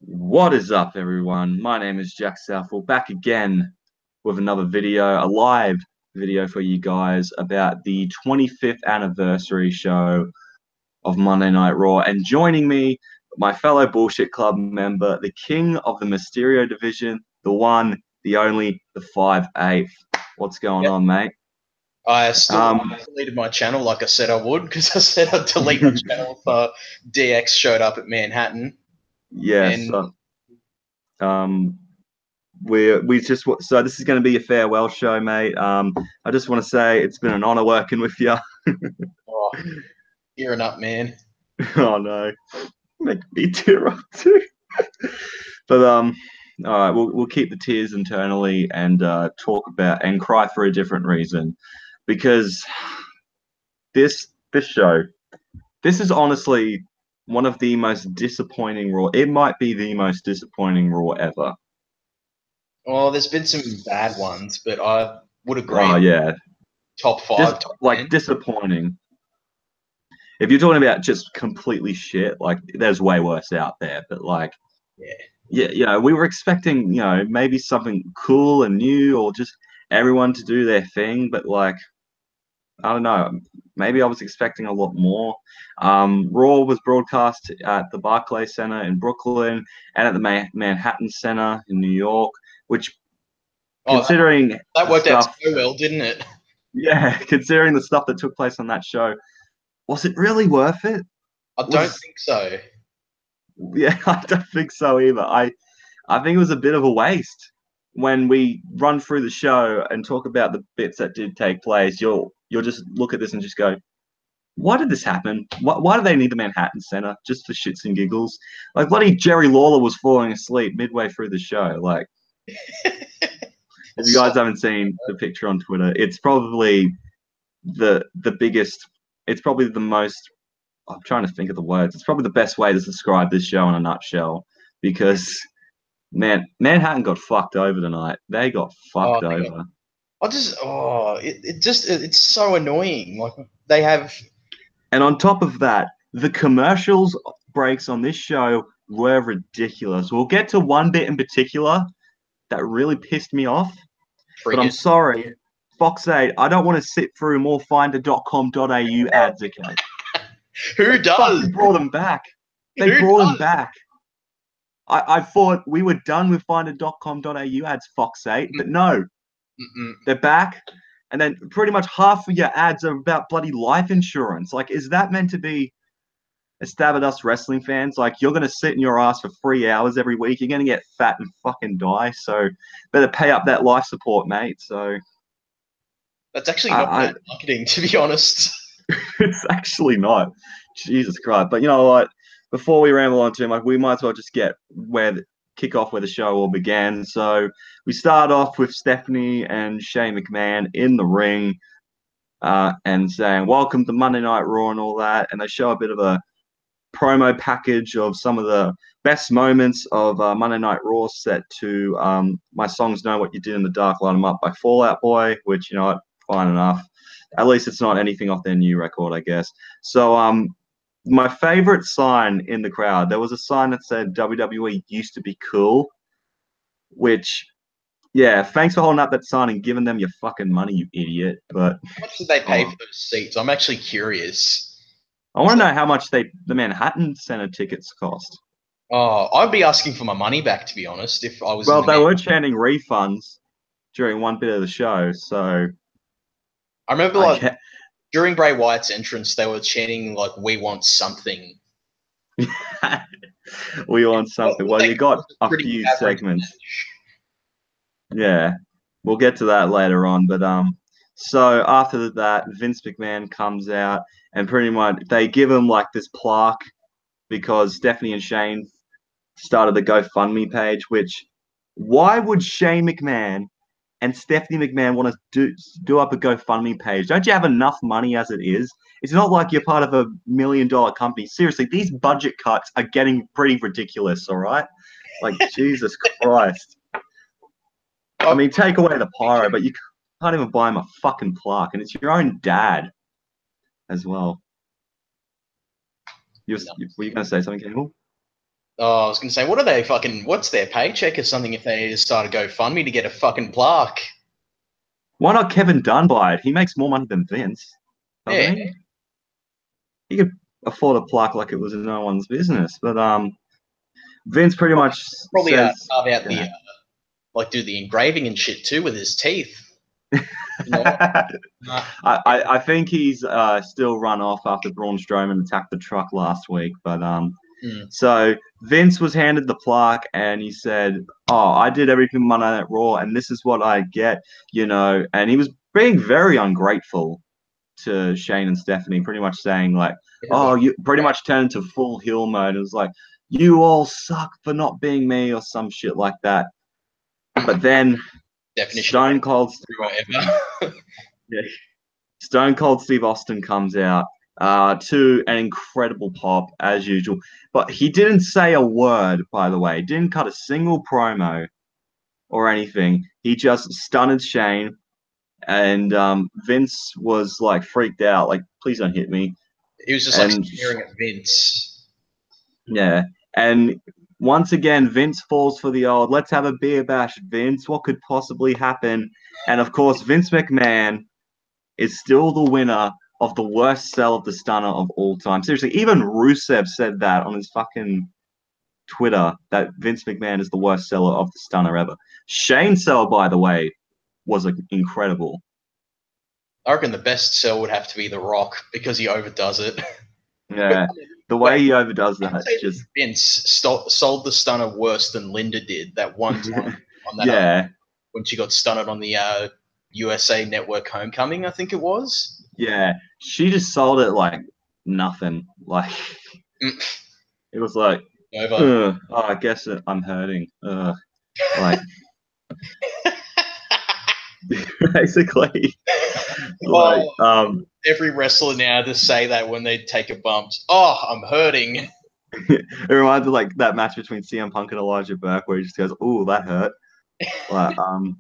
What is up, everyone? My name is Jack Southall, back again with another video, a live video for you guys about the 25th anniversary show of Monday Night Raw. And joining me, my fellow Bullshit Club member, the king of the Mysterio division, the one, the only, the 5/8th. What's going Yep. on, mate? I still deleted my channel like I said I would, because I said I'd delete my channel if DX showed up at Manhattan. Yes. And Um, we just so this is going to be a farewell show, mate. I just want to say it's been an honor working with you. oh, gearing up, man. Oh no, make me tear up too. But all right, we'll keep the tears internally and talk about and cry for a different reason, because this show, this is honestly one of the most disappointing Raw. It might be the most disappointing Raw ever. Well, there's been some bad ones, but I would agree. Oh yeah, Top just five, top like 10. disappointing. If you're talking about just completely shit, like there's way worse out there. But like, Yeah. yeah, we were expecting, maybe something cool and new, or just everyone to do their thing. But like, I don't know, maybe I was expecting a lot more. Raw was broadcast at the Barclays Center in Brooklyn and at the Manhattan Center in New York, which, Oh, considering that the worked out stuff, so well, didn't it? yeah, considering the stuff that took place on that show, was it really worth it? I don't Was think so. Yeah, I don't think so either. I think it was a bit of a waste. When we run through the show and talk about the bits that did take place, you'll just look at this and just go, why did this happen? Why do they need the Manhattan Center just for shits and giggles? Like bloody Jerry Lawler was falling asleep midway through the show. Like, if you guys Stop. haven't seen the picture on Twitter, it's probably the biggest. It's probably the most. I'm trying to think of the words. It's probably the best way to describe this show in a nutshell, because man, Manhattan got fucked over tonight. They got Oh, fucked over. it's so annoying. Like they have. And on top of that, the commercials breaks on this show were ridiculous. We'll get to one bit in particular that really pissed me off, but I'm Triggered. sorry, Fox 8, I don't want to sit through more finder.com.au ads, okay? Who They does? fucking brought them back. They Who brought them does? back. I thought we were done with finder.com.au ads, Fox 8, but no, Mm-mm. they're back. And then pretty much half of your ads are about bloody life insurance. Like, is that meant to be a stab at us wrestling fans? Like, you're going to sit in your ass for 3 hours every week. You're going to get fat and fucking die. So better pay up that life support, mate. So That's actually not I bad marketing, to be honest. it's actually not. Jesus Christ. But you know what? Before we ramble on too much, we might as well just kick off where the show all began. So we start off with Stephanie and Shane McMahon in the ring, and saying, "Welcome to Monday Night Raw" and all that. And they show a bit of a promo package of some of the best moments of Monday Night Raw, set to "My Songs Know What You Did in the Dark, Light 'Em Up" by Fall Out Boy, which, fine enough. At least it's not anything off their new record, I guess. So my favorite sign in the crowd, there was a sign that said WWE used to be cool, which, yeah, thanks for holding up that sign and giving them your fucking money, you idiot. But How much did they pay oh, for those seats? I'm actually curious. I want to know how much the Manhattan Center tickets cost. Oh, I'd be asking for my money back, to be honest, if I was in Well, the they man. were chanting refunds during one bit of the show, so I remember, I like, get during Bray Wyatt's entrance, they were chanting, like, "We want something." we want What, something. what Well, they you got got was a a pretty few average segments. match. Yeah, we'll get to that later on. But so after that, Vince McMahon comes out and pretty much they give him like this plaque because Stephanie and Shane started the GoFundMe page. Which, why would Shane McMahon and Stephanie McMahon want to do up a GoFundMe page? Don't you have enough money as it is? It's not like you're part of $1 million company. Seriously, these budget cuts are getting pretty ridiculous. All right, like Jesus Christ. I I, mean, take away the pyro, but you can't even buy him a fucking plaque, and it's your own dad as well. no. Were you going to say something, Campbell? Oh, I was going to say, what are they fucking? What's their paycheck or something if they just start a GoFundMe to get a fucking plaque? Why not Kevin Dunn buy it? He makes more money than Vince, Yeah, doesn't he? He could afford a plaque like it was no one's business. But Vince pretty much probably says, carve out the yeah. like do the engraving and shit too with his teeth. You know, uh, I think he's still run off after Braun Strowman attacked the truck last week. But mm, so Vince was handed the plaque and he said, "Oh, I did everything Monday Night Raw, and this is what I get," you know. And he was being very ungrateful to Shane and Stephanie, pretty much saying like, "Oh, you pretty much turned into full heel mode." It was like, "You all suck for not being me," or some shit like that. But then definition Stone Cold, whatever. yeah, Stone Cold Steve Austin comes out to an incredible pop as usual, but he didn't say a word. By the way, didn't cut a single promo or anything. He just stunned Shane, and Vince was like freaked out, like, "Please don't hit me." He was just like And staring at Vince. yeah, and once again, Vince falls for the old, "Let's have a beer bash, Vince. What could possibly happen?" And of course, Vince McMahon is still the winner of the worst sell of the stunner of all time. Seriously, even Rusev said that on his fucking Twitter that Vince McMahon is the worst seller of the stunner ever. Shane's sell, by the way, was incredible. I reckon the best sell would have to be The Rock because he overdoes it. Yeah, the way Wait, he overdoes I'd that, say just Vince sold the stunner worse than Linda did that one time on that yeah, when she got stunned on the USA Network Homecoming, I think it was. yeah. She just sold it like nothing. Like Mm, it was like, over. oh, I guess I'm hurting. Like basically, like Oh, every wrestler now to say that when they take a bump. Oh, I'm hurting. it reminds me of like that match between CM Punk and Elijah Burke where he just goes, "Oh, that hurt." Like,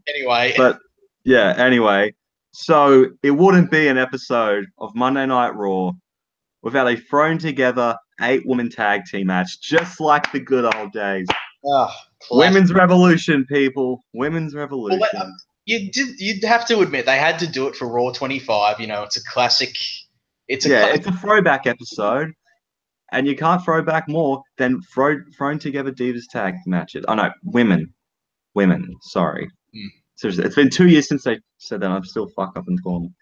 Anyway, but yeah. Anyway, so it wouldn't be an episode of Monday Night Raw without a thrown together 8-woman tag team match, just like the good old days. oh, Women's Revolution, people. Women's well, Revolution. you'd have to admit they had to do it for Raw 25. You know, it's a classic. It's a Yeah, classic. it's a throwback episode, and you can't throw back more than thrown together Divas tag matches. Oh no, women. Sorry. Seriously, it's been 2 years since they said that. I'm still fuck up and call them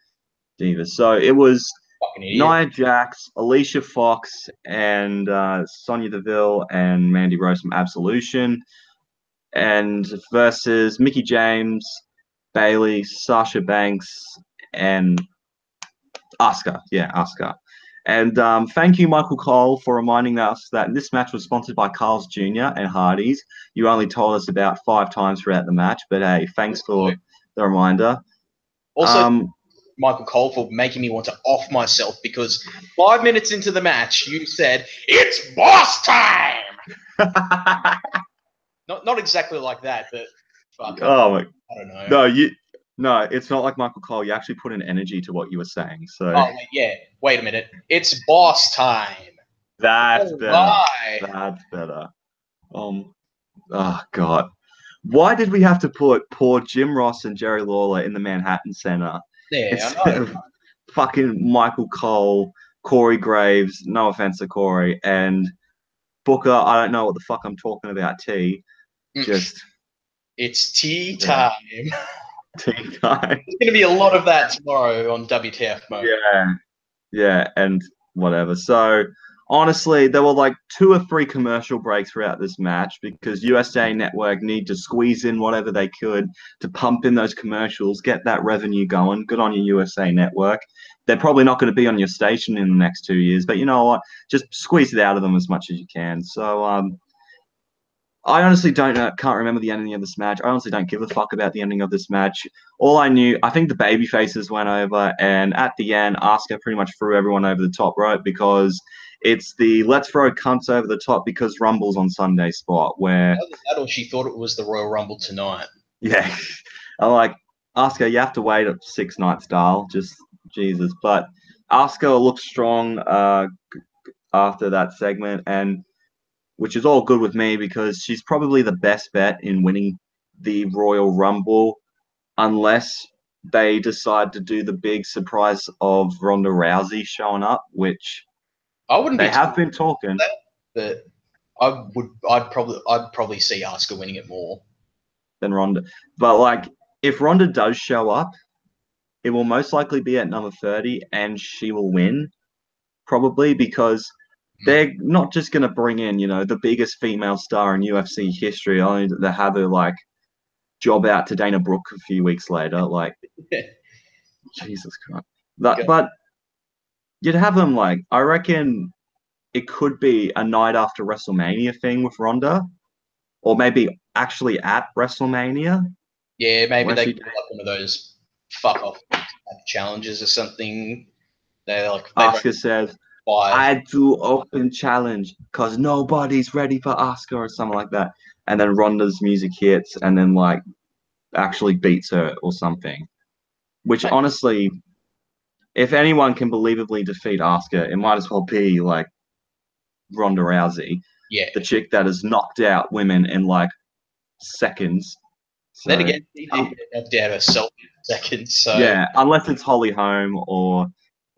Divas. So it was Fucking idiot. Nia Jax, Alicia Fox, and Sonya Deville and Mandy Rose from Absolution, and versus Mickey James, Bailey, Sasha Banks, and Asuka. Yeah, Asuka. And thank you, Michael Cole, for reminding us that this match was sponsored by Carl's Jr. and Hardy's. You only told us about 5 times throughout the match, but hey, thanks for the reminder. Also, Michael Cole for making me want to off myself because 5 minutes into the match, you said, "It's boss time!" Not exactly like that, but fuck, oh my, I don't know. no, it's not like Michael Cole. You actually put an energy to what you were saying. So Oh, yeah. Wait a minute. It's boss time. that's Oh, better. my. That's better. Oh God. Why did we have to put poor Jim Ross and Jerry Lawler in the Manhattan Center Yeah, I instead know. of fucking Michael Cole, Corey Graves, no offense to Corey, and Booker? I don't know what the fuck I'm talking about. Just It's tea yeah, time. tea time. There's going to be a lot of that tomorrow on WTF mode. Yeah, yeah, and whatever. So honestly, there were like 2 or 3 commercial breaks throughout this match because USA Network need to squeeze in whatever they could to pump in those commercials, get that revenue going. Good on your USA Network. They're probably not going to be on your station in the next 2 years, but you know what? Just squeeze it out of them as much as you can. So I honestly can't remember the ending of this match. I honestly don't give a fuck about the ending of this match. All I knew, I think the baby faces went over, and at the end, Asuka pretty much threw everyone over the top rope because it's the let's throw cunts over the top because Rumble's on Sunday spot where, That or she thought it was the Royal Rumble tonight. yeah, I'm like, Asuka, you have to wait 6 nights, Dahl. Just Jesus. But Asuka looked strong after that segment, and which is all good with me because she's probably the best bet in winning the Royal Rumble, unless they decide to do the big surprise of Ronda Rousey showing up, which I wouldn't they be have been talking. that, but I'd probably see Asuka winning it more. Than Ronda. But like, if Ronda does show up, it will most likely be at number 30, and she will win probably because they're not just going to bring in, the biggest female star in UFC history, only to have her like job out to Dana Brooke a few weeks later. Like, Jesus Christ. But you'd have them like, I reckon it could be a night after WrestleMania thing with Ronda, or maybe actually at WrestleMania. Yeah, maybe they could do like one of those fuck off challenges or something. Asuka says, I do open challenge because nobody's ready for Asuka or something like that. And then Ronda's music hits and then like actually beats her or something. Which honestly, if anyone can believably defeat Asuka, it might as well be like Ronda Rousey. Yeah. The chick that has knocked out women in like seconds. So, then again, she did get knocked out herself in seconds. So yeah, unless it's Holly Holm or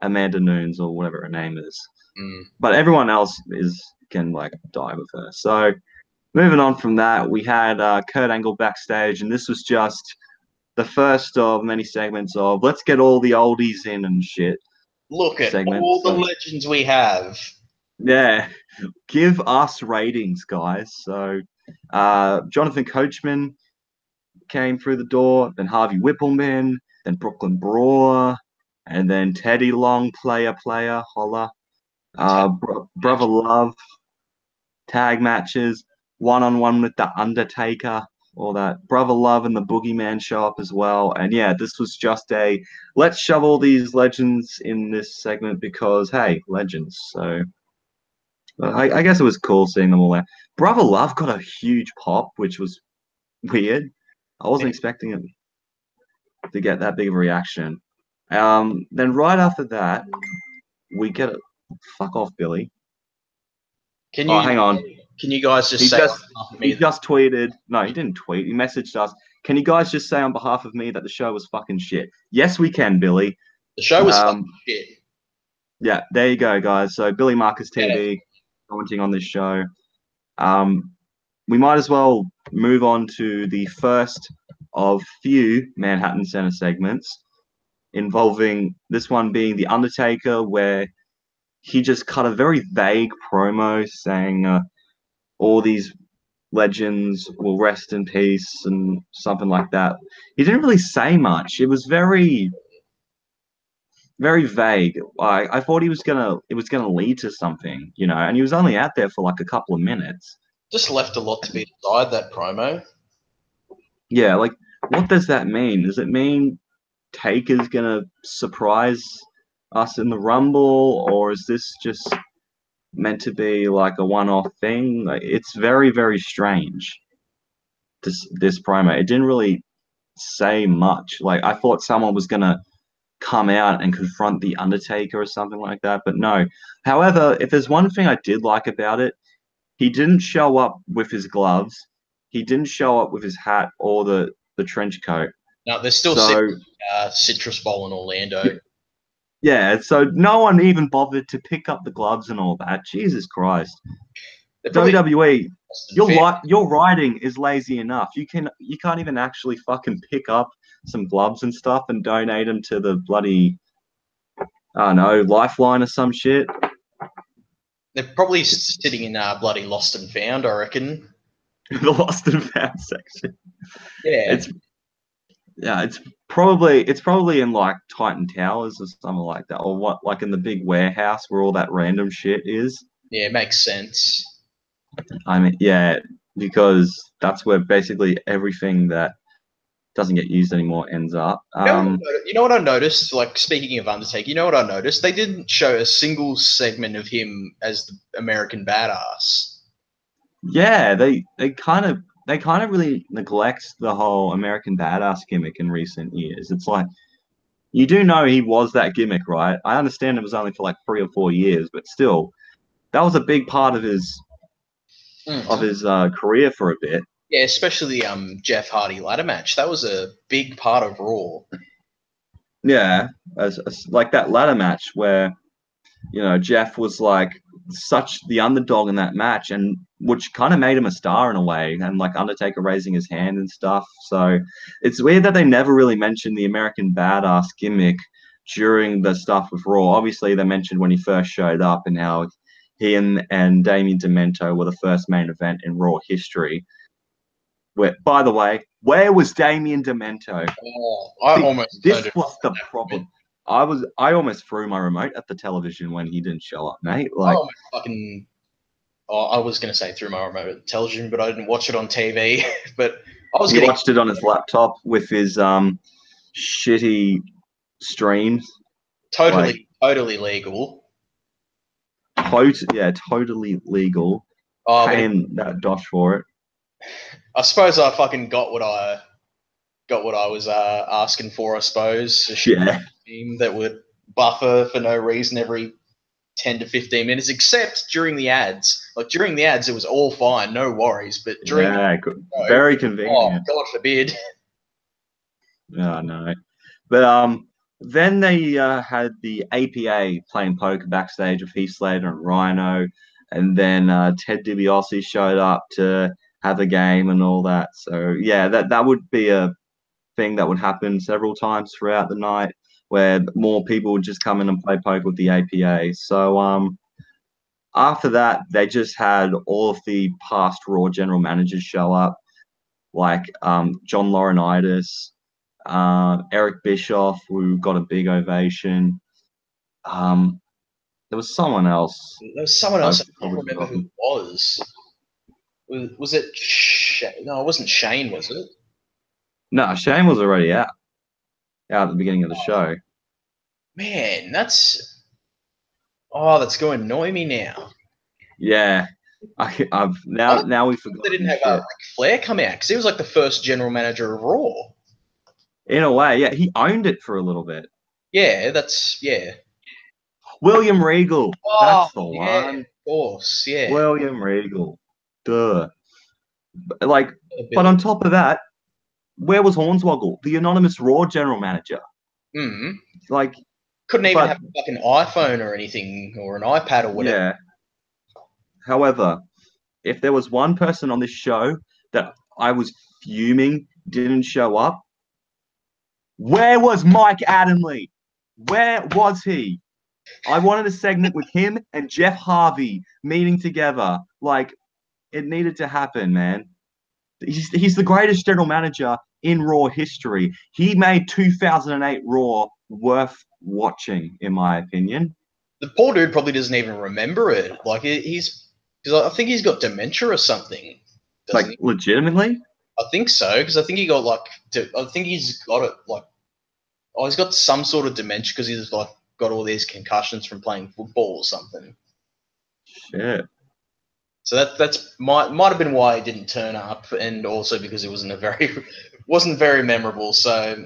Amanda Nunes or whatever her name is. But everyone else can like die with her. So moving on from that, we had Kurt Angle backstage, and this was just the first of many segments of let's get all the oldies in and shit. Look at all the legends we have. Yeah, give us ratings, guys. So Jonathan Coachman came through the door, then Harvey Whippleman, then Brooklyn Brawler, and then Teddy Long, player, holla. Brother Love, tag matches, one-on-one with The Undertaker, all that. Brother Love and the Boogeyman show up as well. And yeah, this was just let's shove all these legends in this segment because, hey, legends. So I guess it was cool seeing them all there. Brother Love got a huge pop, which was weird. I wasn't expecting him to get that big of a reaction. Then right after that, we get a fuck off, Billy. Hang on. Can you guys just say he just tweeted? No, he didn't tweet. He messaged us. Can you guys just say on behalf of me that the show was fucking shit? Yes, we can, Billy. The show was fucking shit. Yeah, there you go, guys. So Billy Marcus TV commenting on this show. We might as well move on to the first of few Manhattan Center segments involving this one being The Undertaker, where he just cut a very vague promo saying all these legends will rest in peace and something like that. He didn't really say much. It was very, very vague. I thought it was gonna lead to something, and he was only out there for like a couple of minutes. Just left a lot to be desired, that promo. Yeah, like, what does that mean? Does it mean Taker's gonna surprise us in the Rumble, or is this just meant to be like a one-off thing? Like, it's very, very strange. This promo, it didn't really say much. Like, I thought someone was gonna come out and confront the Undertaker or something like that, but no. However, if there's one thing I did like about it, he didn't show up with his gloves. He didn't show up with his hat or the trench coat. No, there's still Citrus Bowl in Orlando. Yeah, so no one even bothered to pick up the gloves and all that. Jesus Christ. WWE, your writing is lazy enough. You can't even actually fucking pick up some gloves and stuff and donate them to the bloody, I don't know, Lifeline or some shit. They're probably sitting in bloody Lost and Found, I reckon. The Lost and Found section. Yeah. It's probably in like Titan Towers or something like that, or what, like in the big warehouse where all that random shit is. Yeah, it makes sense. I mean, yeah, because that's where basically everything that doesn't get used anymore ends up. You know what I noticed? Like, speaking of Undertaker, you know what I noticed? They didn't show a single segment of him as the American Badass. Yeah, they kind of really neglect the whole American Badass gimmick in recent years. It's like, you do know he was that gimmick, right? I understand it was only for like 3 or 4 years, but still, that was a big part of his of his career for a bit. Yeah, especially the Jeff Hardy ladder match. That was a big part of Raw. Yeah, as like that ladder match where Jeff was like such the underdog in that match, and which kind of made him a star in a way, and like Undertaker raising his hand and stuff. So it's weird that they never really mentioned the American Badass gimmick during the stuff with Raw. Obviously, they mentioned when he first showed up and how he and Damien Demento were the first main event in Raw history. Where, by the way, where was Damien Demento? Oh, I almost this turned it was off the at that problem. point. I almost threw my remote at the television when he didn't show up, mate. Like, I was going to say through my remote at the television, but I didn't watch it on TV. But I was he getting watched it on his laptop with his shitty streams. totally legal. Totally legal. Paying that dosh for it. I suppose I fucking got what I was asking for. I suppose. Yeah. Team that would buffer for no reason every 10 to 15 minutes, except during the ads. Like during the ads, it was all fine, no worries. But during very convenient. God forbid. Yeah, no. But then they had the APA playing poker backstage with Heath Slater and Rhino, and then Ted DiBiase showed up to have a game and all that. So yeah, that would be a thing that would happen several times throughout the night, where more people would just come in and play poker with the APA. So after that, they just had all of the past Raw general managers show up, like John Laurinaitis, Eric Bischoff, who got a big ovation. There was someone else. There was someone else. I can't remember who it was. Was it Shane? No, it wasn't Shane, was it? No, Shane was already out at the beginning of the show. Man, that's going to annoy me now. Yeah, I've now we forgot. They didn't have Ric Flair come out because he was like the first general manager of Raw. In a way, yeah, he owned it for a little bit. Yeah, William Regal. That's the one. Of course, yeah. William Regal. Duh. Like, but on top of that, where was Hornswoggle, the anonymous Raw general manager? Mm-hmm. Like, couldn't even have like an iPhone or anything or an iPad or whatever. Yeah. However, if there was one person on this show that I was fuming didn't show up, where was Mike Adamle? Where was he? I wanted a segment with him and Jeff Harvey meeting together. Like, it needed to happen, man. He's the greatest general manager in Raw history. He made 2008 Raw worth watching, in my opinion. The poor dude probably doesn't even remember it. Like, because I think he's got dementia or something. Like, legitimately? I think so, because I think he got I think he's got it he's got some sort of dementia because he's like got all these concussions from playing football or something. Shit. So that's might have been why he didn't turn up, and also because it wasn't very memorable. So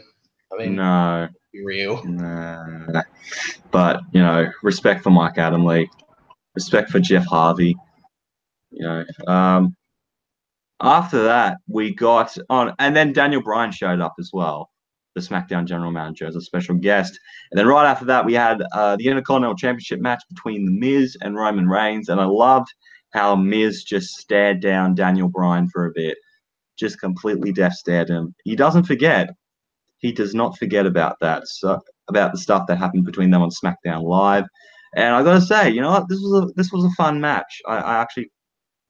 I mean, no, be real. Nah. But respect for Mike Adamle, respect for Jeff Harvey. After that we got on, and then Daniel Bryan showed up as well, the SmackDown general manager, as a special guest. And then right after that we had the Intercontinental Championship match between The Miz and Roman Reigns, and I loved how Miz just stared down Daniel Bryan for a bit, just completely deaf stared him. He doesn't forget. He does not forget about that. So about the stuff that happened between them on SmackDown Live. And I got to say, this was a fun match. I actually,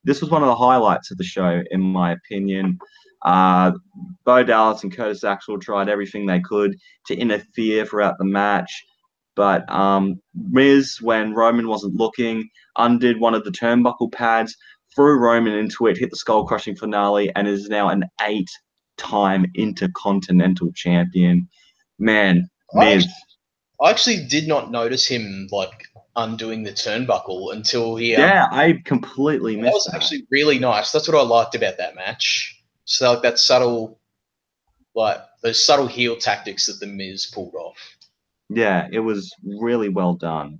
this was one of the highlights of the show, in my opinion. Bo Dallas and Curtis Axel tried everything they could to interfere throughout the match. But Miz, when Roman wasn't looking, undid one of the turnbuckle pads, threw Roman into it, hit the skull-crushing finale, and is now an 8-time Intercontinental Champion. Man, Miz. I actually did not notice him like undoing the turnbuckle until he. Yeah, I completely missed that. That was actually really nice. That's what I liked about that match. So like that subtle, like those subtle heel tactics that the Miz pulled off. Yeah, it was really well done.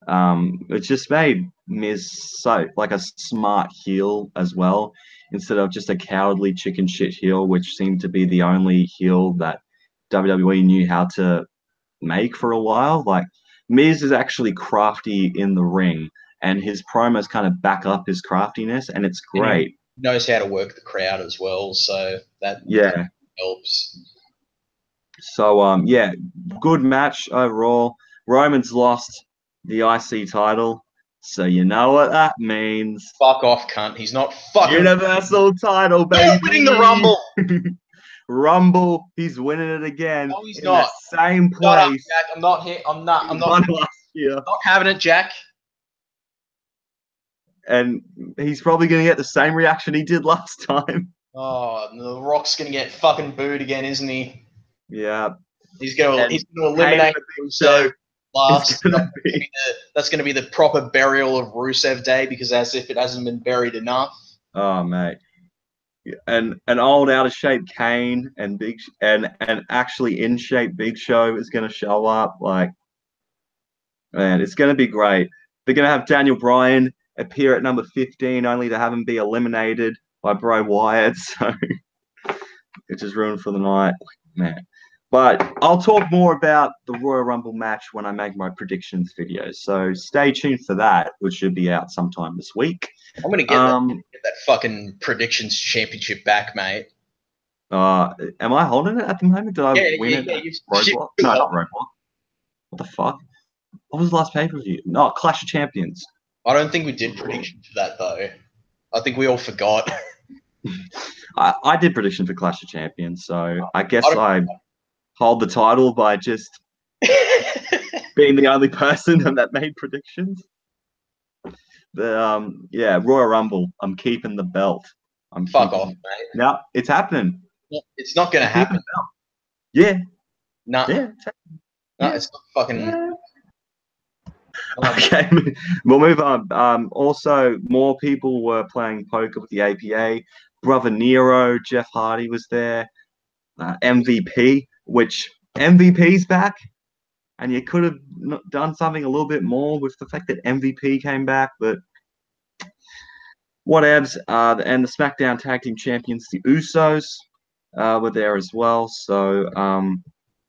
It just made Miz so like a smart heel as well, instead of just a cowardly chicken shit heel, which seemed to be the only heel that WWE knew how to make for a while. Like Miz is actually crafty in the ring, and his promos kind of back up his craftiness, and it's And he great. knows how to work the crowd as well, so that Yeah. helps. So yeah, good match overall. Roman's lost the IC title, so you know what that means. Fuck off, cunt. He's not fucking Universal title, baby. winning the Rumble. Rumble, he's winning it again No, he's in not. the same Shut up, place. Jack. I'm not here. I'm not. He won last year, Not having it, Jack. and he's probably going to get the same reaction he did last time. Oh, The Rock's gonna get fucking booed again, isn't he? Yeah, He's gonna and eliminate so Rusev last. be. That's gonna be the proper burial of Rusev Day, because as if it hasn't been buried enough. Oh mate, and an old out of shape Kane and actually in shape Big Show is going to show up. Like, man, it's going to be great. They're going to have Daniel Bryan appear at number 15, only to have him be eliminated by Bray Wyatt. So it's just ruined for the night, man. But I'll talk more about the Royal Rumble match when I make my predictions video. So stay tuned for that, which should be out sometime this week. I'm gonna get that fucking predictions championship back, mate. Am I holding it at the moment? Did I win it? Roadblock? No, not Roadblock. What the fuck? What was the last pay-per-view? No, Clash of Champions. I don't think we did predictions for that, though. I think we all forgot. I did prediction for Clash of Champions, so I guess I hold the title by just being the only person that made predictions. But yeah, Royal Rumble. I'm keeping the belt. Fuck off, mate. Now it's happening. It's not going to happen. Yeah. No. Yeah. No, it's not fucking. Yeah. Okay, we'll move on. Also, more people were playing poker with the APA. Brother Nero, Jeff Hardy was there. MVP, which MVP's back, and you could have done something a little bit more with the fact that MVP came back, but whatevs. And the SmackDown Tag Team Champions, the Usos, were there as well. So,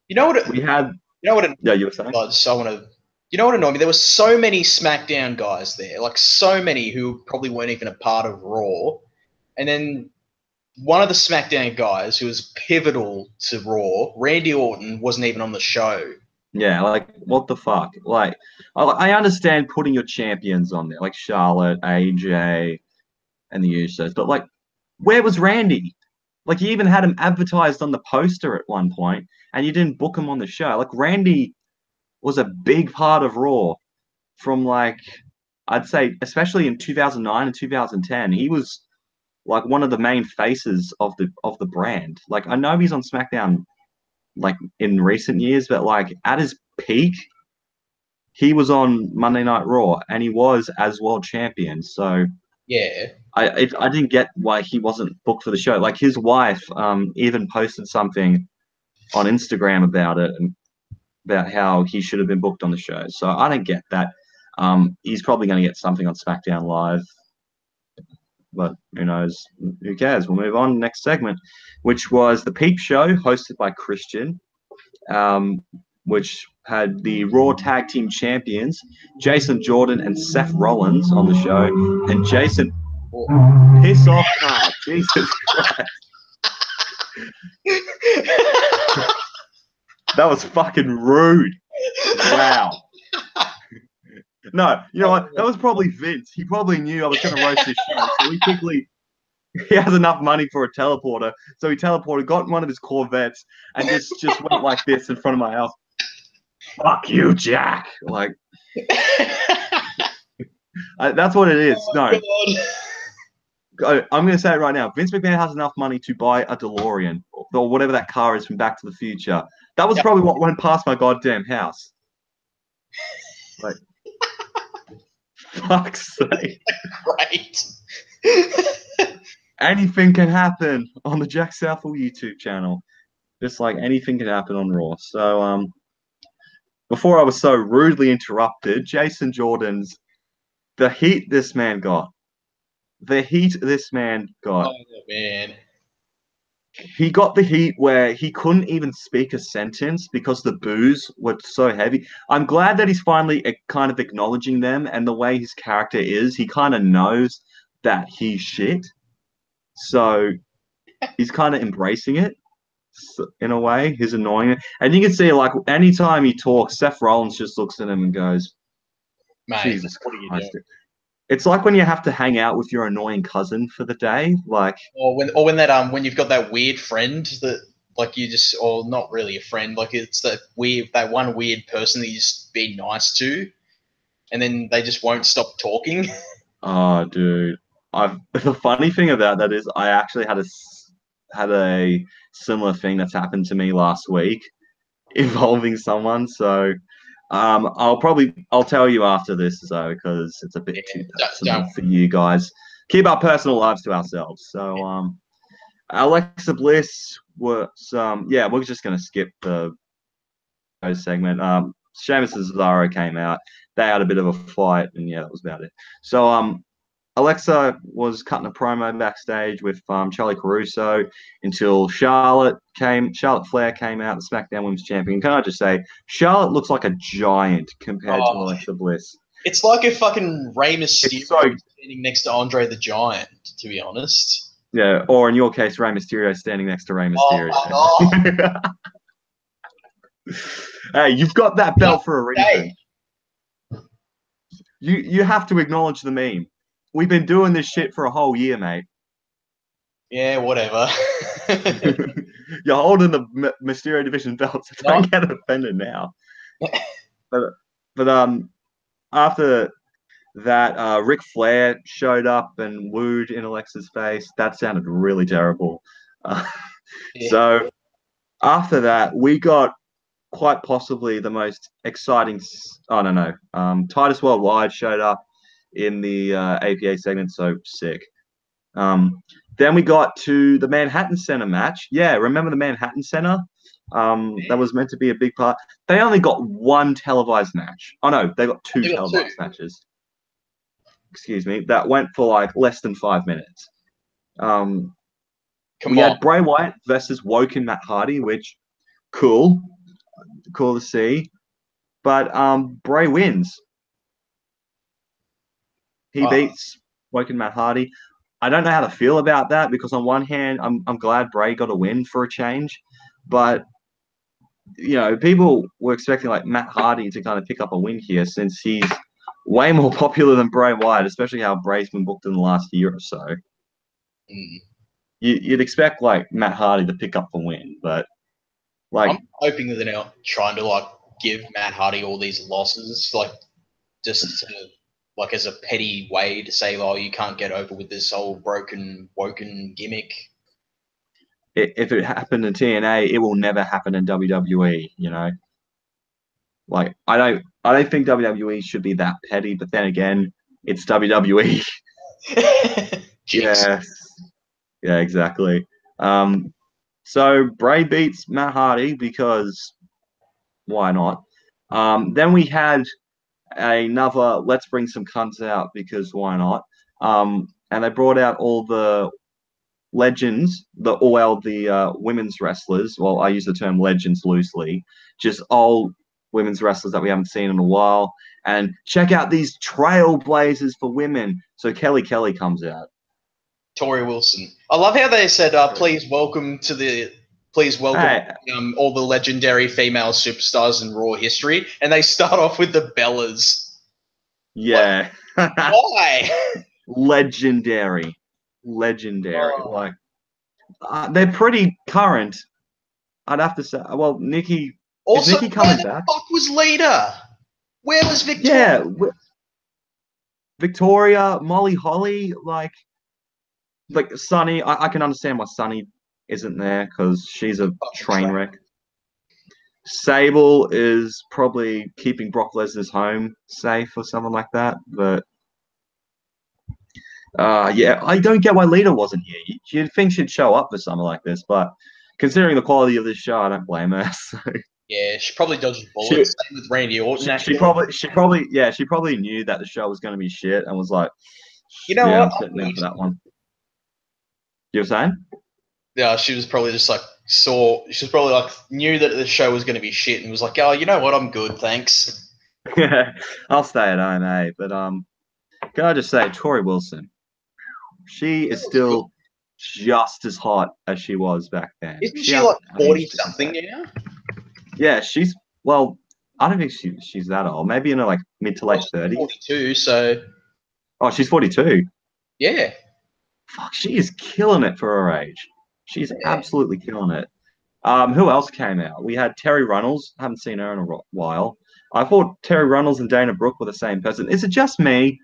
you know what? We had. You know what? Yeah, you were saying. So I want to. You know what annoyed me? There were so many SmackDown guys there, like so many who probably weren't even a part of Raw, and then one of the SmackDown guys who was pivotal to Raw, Randy Orton, wasn't even on the show. Yeah, like, what the fuck? Like, I understand putting your champions on there, like Charlotte, AJ, and the Usos, but, like, where was Randy? Like, you even had him advertised on the poster at one point, and you didn't book him on the show. Like, Randy was a big part of Raw from, like, I'd say, especially in 2009 and 2010. He was like one of the main faces of the brand. Like, I know he's on SmackDown like in recent years, but like at his peak, he was on Monday Night Raw and he was as world champion. So yeah, I didn't get why he wasn't booked for the show. Like, his wife even posted something on Instagram about it and about how he should have been booked on the show. So I don't get that. He's probably going to get something on SmackDown Live. But who knows? Who cares? We'll move on. Next segment, which was the Peep Show, hosted by Christian, which had the Raw Tag Team Champions, Jason Jordan and Seth Rollins on the show. And Jason, piss off, Carl. Jesus Christ. That was fucking rude. Wow. No, you know what? That was probably Vince. He probably knew I was going to roast this show. So he has enough money for a teleporter. So he teleported, got in one of his Corvettes, and just went like this in front of my house. Fuck you, Jack. Like, that's what it is. No. I'm going to say it right now. Vince McMahon has enough money to buy a DeLorean or whatever that car is from Back to the Future. That was probably what went past my goddamn house. Like, fuck's sake. Great. Anything can happen on the Jack Southall YouTube channel. Just like anything can happen on Raw. So, before I was so rudely interrupted, Jason Jordan's The heat this man got. The heat this man got. Oh man. He got the heat where he couldn't even speak a sentence because the boos were so heavy. I'm glad that he's finally kind of acknowledging them, and the way his character is, he kind of knows that he's shit. So he's kind of embracing it in a way. He's annoying it. And you can see, like, anytime he talks, Seth Rollins just looks at him and goes, Mate, Jesus what are you Christ. doing? It's like when you have to hang out with your annoying cousin for the day. Like, Or when that when you've got that weird friend that like you just or not really a friend, like it's that one weird person that you just be nice to and then they just won't stop talking. oh, dude. The funny thing about that is I actually had a similar thing that's happened to me last week involving someone. So I'll tell you after this though, because it's a bit Yeah, too don't personal for you guys. Keep our personal lives to ourselves. So Alexa Bliss was yeah, we're just gonna skip the segment. Sheamus and Cesaro came out. They had a bit of a fight, and yeah, that was about it. So Alexa was cutting a promo backstage with Charlie Caruso until Charlotte Flair came out, the SmackDown Women's Champion. Can I just say, Charlotte looks like a giant compared to oh, Alexa Bliss. it's like if fucking Rey Mysterio It's so was standing next to Andre the Giant, to be honest. yeah, or in your case, Rey Mysterio standing next to Rey Oh Mysterio. my god. Hey, you've got that belt for a reason. Hey. You have to acknowledge the meme. We've been doing this shit for a whole year, mate. Yeah, whatever. You're holding the Mysterio Division belt, so don't get offended now. But after that, Ric Flair showed up and wooed in Alexa's face. That sounded really terrible. Yeah. So after that, we got quite possibly the most exciting. I don't know. Titus Worldwide showed up in the APA segment, so sick. Then we got to the Manhattan Center match. Yeah, remember the Manhattan Center? That was meant to be a big part. They only got one televised match. Oh no, they got two televised matches. Excuse me. That went for like less than 5 minutes. We had Bray Wyatt versus Woken Matt Hardy, which cool to see. But Bray wins. He beats Woken Matt Hardy. I don't know how to feel about that because on one hand, I'm glad Bray got a win for a change, but you know, people were expecting like Matt Hardy to kind of pick up a win here since he's way more popular than Bray Wyatt, especially how Bray's been booked in the last year or so. You'd expect like Matt Hardy to pick up the win, but like I'm hoping that they're not trying to like give Matt Hardy all these losses, like just to, like as a petty way to say, oh, you can't get over with this whole woken gimmick. If it happened in TNA, it will never happen in WWE. You know, like I don't think WWE should be that petty. But then again, it's WWE. Yes, yeah, exactly. So Bray beats Matt Hardy because why not? Then we had another let's bring some cunts out because why not? And they brought out all the legends, the women's wrestlers. Well, I use the term legends loosely, just old women's wrestlers that we haven't seen in a while. And check out these trailblazers for women. So Kelly comes out. Tori Wilson. I love how they said, please welcome all the legendary female superstars in Raw history. And they start off with the Bellas. Yeah. Like, why? Legendary. Like, they're pretty current. I'd have to say. Well, Nikki. Also, is Nikki coming where back? the fuck was Lita? Where was Victoria? Yeah. Victoria, Molly Holly, like Sunny. I can understand why Sunny isn't there because she's a train wreck. Sable is probably keeping Brock Lesnar's home safe or something like that. But yeah, I don't get why Lita wasn't here. You'd think she'd show up for something like this, but considering the quality of this show, I don't blame her. So. Yeah, she probably dodged She, bullets. Same with Randy Orton, actually. she probably knew that the show was going to be shit and was like, You know yeah, what? I'm sitting down for that one. You were saying? Yeah, she was probably just like she was probably like knew that the show was going to be shit and was like, oh, you know what? I'm good, thanks. Yeah, I'll stay at home, eh? But can I just say, Tori Wilson, she is still just as hot as she was back then. Isn't She she like hasn't 40 aged a something bit. now? Yeah, she's well. I don't think she's that old. Maybe in her like mid to late 30s. 42, so Oh, she's 42. yeah. Fuck, she is killing it for her age. She's Yeah. absolutely killing it. Who else came out? We had Terry Runnels. Haven't seen her in a while. I thought Terry Runnels and Dana Brooke were the same person. Is it just me,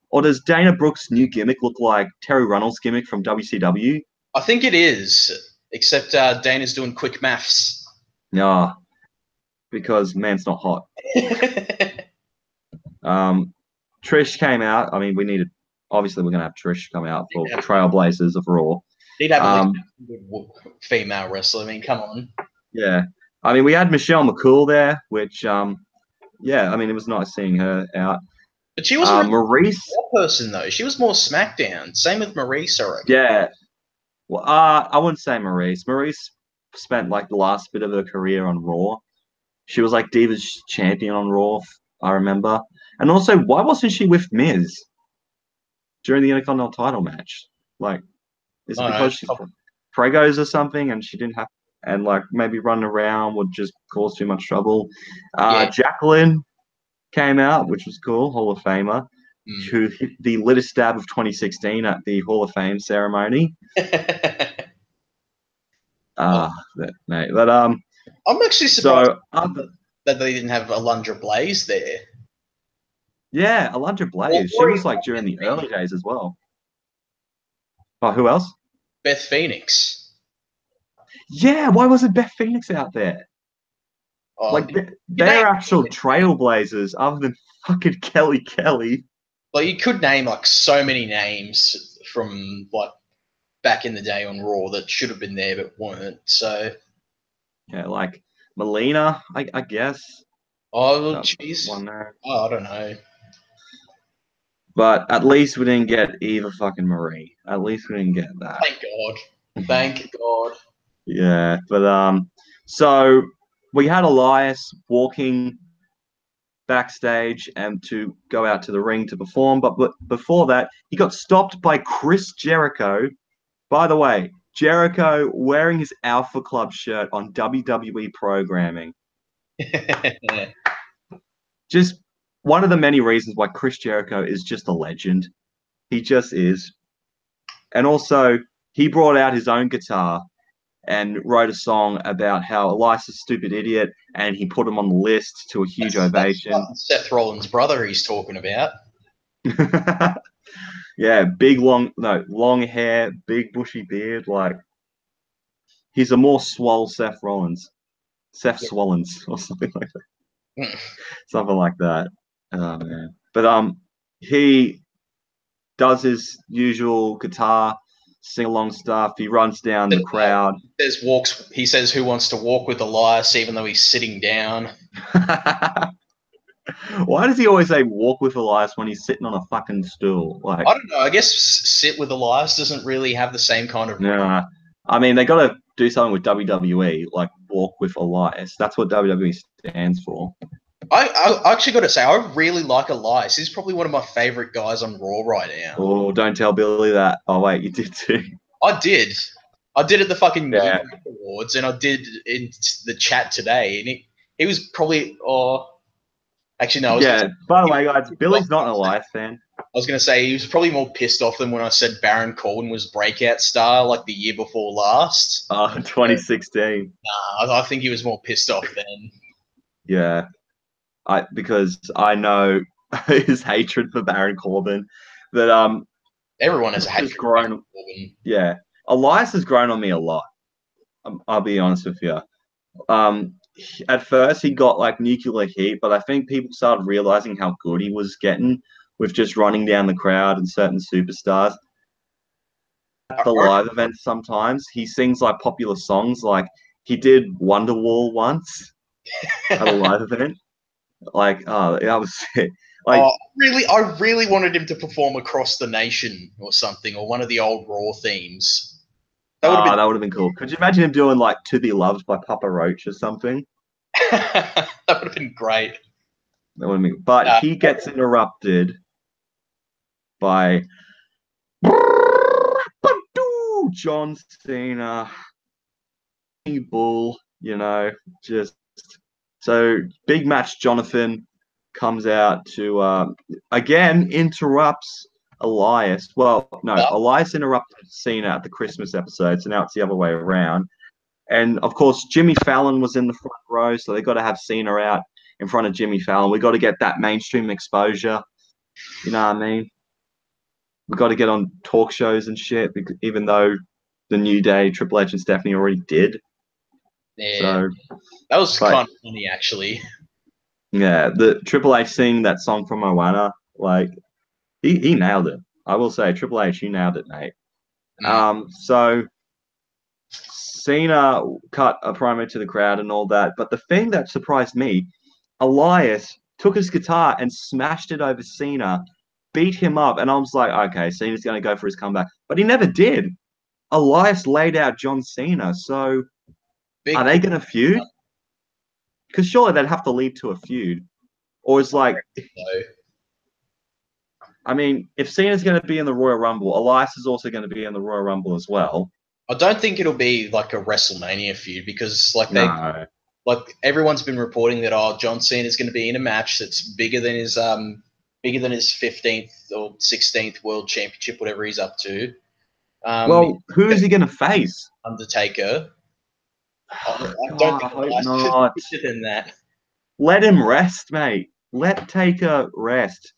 or does Dana Brooke's new gimmick look like Terry Runnels' gimmick from WCW? I think it is, except Dana's doing quick maths. Nah, because man's not hot. Trish came out. I mean, we needed. Obviously, we're gonna have Trish come out for Trailblazers of Raw. He'd have at least a good female wrestler. I mean, come on. Yeah, I mean, we had Michelle McCool there, which yeah, I mean, it was nice seeing her out. But she wasn't really Maurice. a person though. She was more SmackDown. Same with Maurice, I reckon. Yeah, well, I wouldn't say Maurice. Maurice spent like the last bit of her career on Raw. She was like Divas champion on Raw, I remember. And also, why wasn't she with Miz during the Intercontinental title match? Like, is it because she's pregos or something and she didn't have, and like maybe running around would just cause too much trouble? Yeah. Jacqueline came out, which was cool, Hall of Famer, who hit the latest stab of 2016 at the Hall of Fame ceremony. Mate, but I'm actually surprised that they didn't have Alundra Blaze there. Yeah, Alundra Blaze. She was like during the early days as well. Oh, who else? Beth Phoenix. Yeah, why wasn't Beth Phoenix out there? Like they're actual trailblazers, other than fucking Kelly. Like you could name like so many names from like back in the day on Raw that should have been there but weren't. So yeah, like Melina, I guess. Oh jeez. Oh, I don't know. But at least we didn't get Eva fucking Marie. At least we didn't get that. Thank God. Thank God. Yeah, but so we had Elias walking backstage and to go out to the ring to perform, but before that, he got stopped by Chris Jericho. By the way, Jericho wearing his Alpha Club shirt on WWE programming. Just one of the many reasons why Chris Jericho is just a legend. He just is. And also, he brought out his own guitar and wrote a song about how Elias is a stupid idiot, and he put him on the list to a huge ovation. That's Seth Rollins' brother he's talking about. Yeah, long hair, big bushy beard. Like, he's a more swole Seth Rollins. Seth Swollins or something like that. Something like that. Oh, man. But he does his usual guitar sing-along stuff. He runs down the crowd. He says who wants to walk with Elias even though he's sitting down. Why does he always say walk with Elias when he's sitting on a fucking stool? Like, I don't know. I guess sit with Elias doesn't really have the same kind of. Yeah, I mean they got to do something with WWE, like walk with Elias. That's what WWE stands for. I actually got to say, I really like Elias. He's probably one of my favorite guys on Raw right now. Oh, don't tell Billy that. Oh wait, you did too. I did at the fucking awards, and I did in the chat today, and he was probably actually no. By the way, guys, Billy's not an Elias fan. I was going to say he was probably more pissed off than when I said Baron Corbin was breakout star like the year before last. 2016. Nah, I think he was more pissed off then. Yeah, because I know his hatred for Baron Corbin. That everyone has hatred for Baron Corbin. Yeah, Elias has grown on me a lot. I'll be honest with you. At first he got like nuclear heat, but I think people started realizing how good he was getting with just running down the crowd and certain superstars. At the live events sometimes, he sings like popular songs, like he did Wonderwall once. at a live event. Like, oh, that was sick. Like, Oh, really? I really wanted him to perform across the nation or something, or one of the old Raw themes. That would have oh, been that would have been cool. Could you imagine him doing like "To Be Loved" by Papa Roach or something? that would have been great. That would have been. But Uh, he gets interrupted by John Cena, Bull. Just so big match. Jonathan comes out to again interrupts Elias. Well, no, yeah, Elias interrupted Cena at the Christmas episode, so now it's the other way around. And of course, Jimmy Fallon was in the front row, so they got to have Cena out in front of Jimmy Fallon. We got to get that mainstream exposure. You know what I mean? We got to get on talk shows and shit, because even though the New Day, Triple H and Stephanie already did. yeah, So, that was but kind of funny actually. yeah, the Triple H singing that song from Moana, like he nailed it. I will say, Triple H, you nailed it, mate. Mm. So Cena cut a promo to the crowd and all that, but the thing that surprised me, Elias took his guitar and smashed it over Cena, beat him up, and I was like, okay, Cena's going to go for his comeback, but he never did. Elias laid out John Cena, so are Big they going to feud? Because surely they'd have to lead to a feud, or it's like, though. I mean, if Cena's going to be in the Royal Rumble, Elias is also going to be in the Royal Rumble as well. I don't think it'll be like a WrestleMania feud because No, like everyone's been reporting that John Cena is going to be in a match that's bigger than his 15th or 16th World Championship, whatever he's up to. well, who He's is he going to face? Undertaker. I don't God, think I hope Elias is not. bigger than that. Let him rest, mate. Let Taker rest.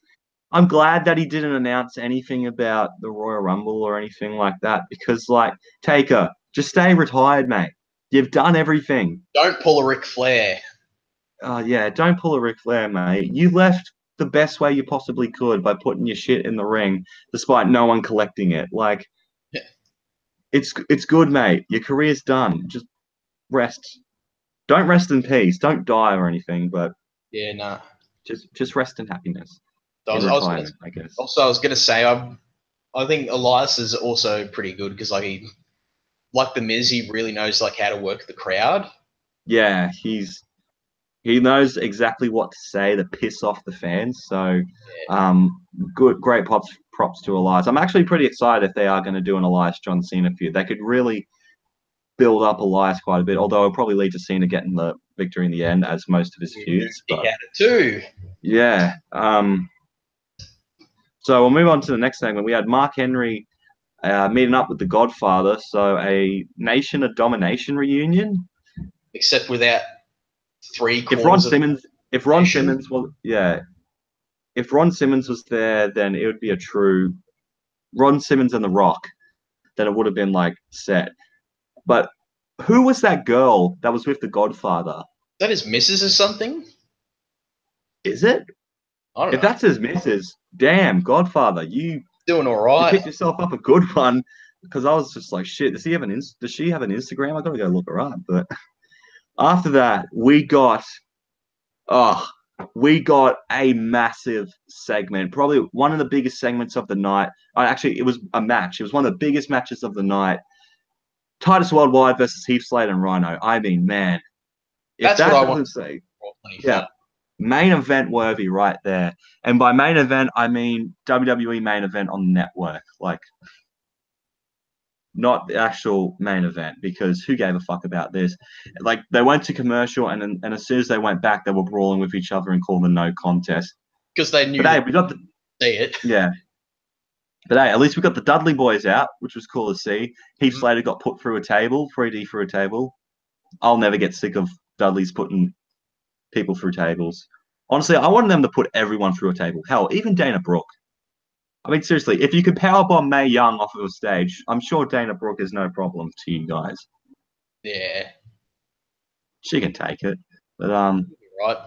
I'm glad that he didn't announce anything about the Royal Rumble or anything like that because, like, Taker, just stay retired, mate. You've done everything. Don't pull a Ric Flair. Yeah, don't pull a Ric Flair, mate. You left the best way you possibly could by putting your shit in the ring, despite no one collecting it. Like, it's good, mate. Your career's done. Just rest. Don't rest in peace. Don't die or anything, but Yeah, nah. just rest in happiness I in was, I was gonna, retirement, I guess. also I was gonna say I think Elias is also pretty good because like the Miz, he really knows like how to work the crowd. Yeah, he knows exactly what to say to piss off the fans. So, Yeah. um, good, great props to Elias. I'm actually pretty excited if they are going to do an Elias John Cena feud. They could really build up Elias quite a bit, although it'll probably lead to Cena getting the victory in the end, as most of his feuds. He But had it too. yeah, so we'll move on to the next segment. We had Mark Henry meeting up with the Godfather, so a Nation of Domination reunion. Except without three If Ron quarters of Simmons, if the Ron nation. Simmons was, yeah, if Ron Simmons was there, then it would be a true Ron Simmons and The Rock. Then it would have been like set. But who was that girl that was with the Godfather? That is misses or something? Is it? I don't If know. that's his missus, damn Godfather, Doing all you right. picked yourself up a good one. Because I was just like, shit. Does she have an Instagram? I gotta go look her up. But after that, oh, we got a massive segment, probably one of the biggest segments of the night. Actually, it was a match. It was one of the biggest matches of the night. Titus Worldwide versus Heath Slater and Rhino. I mean, man, if That's what that I want doesn't say, for yeah, 25. main event worthy right there. And by main event, I mean WWE main event on the network, like not the actual main event, because who gave a fuck about this? Like they went to commercial, and as soon as they went back, they were brawling with each other and called a no contest. Because they knew But hey, that we got the see it. yeah. But hey, at least we got the Dudley boys out, which was cool to see. Heath Slater got put through a table, 3D through a table. I'll never get sick of Dudley's putting people through tables. Honestly, I wanted them to put everyone through a table. Hell, even Dana Brooke. I mean, seriously, if you could powerbomb Mae Young off of a stage, I'm sure Dana Brooke is no problem to you guys. Yeah. She can take it. But Right.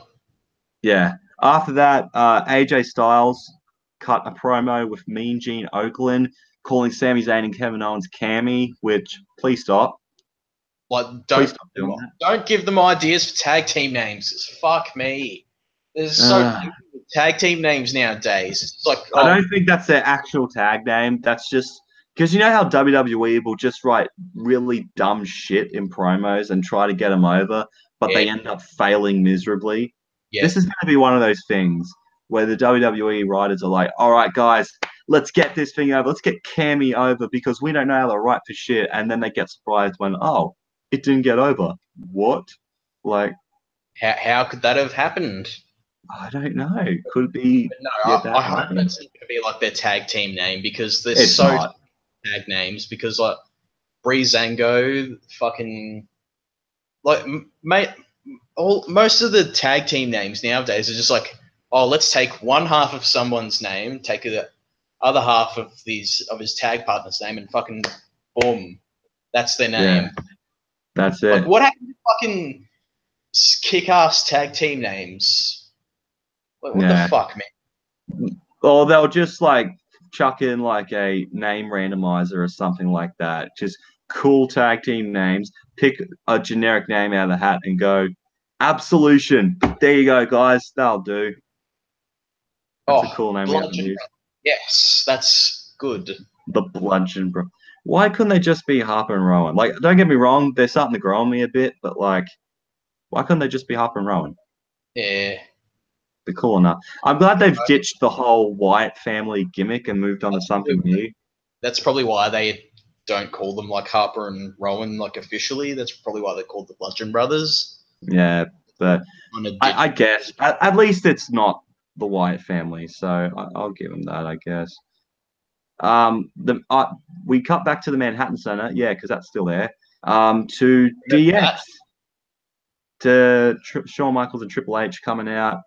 yeah. After that, AJ Styles cut a promo with Mean Gene Oakland, calling Sami Zayn and Kevin Owens Cammy, which please stop. Like, Please stop doing that. don't give them ideas for tag team names. Fuck me. There's so many tag team names nowadays. It's like, I don't think that's their actual tag name. That's just because you know how WWE will just write really dumb shit in promos and try to get them over, but they end up failing miserably. Yeah. This is going to be one of those things where the WWE writers are like, all right, guys, let's get this thing over. Let's get Cammy over because we don't know how to write for shit. And then they get surprised when, oh, it didn't get over. What? Like, how could that have happened? I don't know. Could it be? No, Yeah, I hope that's going to be like their tag team name because there's it's so not. tag names. Because like Breezango, fucking like mate, most of the tag team names nowadays are just like, oh, let's take one half of someone's name, take the other half of his tag partner's name, and fucking boom, that's their name. Yeah, that's it. Like, what happened to fucking kick-ass tag team names? Like, what the fuck, man? Or they'll just like chuck in like a name randomizer or something like that. Just cool tag team names. Pick a generic name out of the hat and go, Absolution. There you go, guys. That'll do. That's a cool name we haven't used. Yes, that's good. The Bludgeon Bro. Why couldn't they just be Harper and Rowan? Like, don't get me wrong, they're starting to grow on me a bit, but like, why couldn't they just be Harper and Rowan? Yeah. They're cool enough. I'm glad they've ditched the whole Wyatt family gimmick and moved on to something new. That's probably why they don't call them like Harper and Rowan like officially. That's probably why they're called the Bludgeon Brothers. Yeah, but I guess at least it's not the Wyatt family, so I'll give them that, I guess. We cut back to the Manhattan Center, yeah, because that's still there. To DX, to Shawn Michaels and Triple H coming out.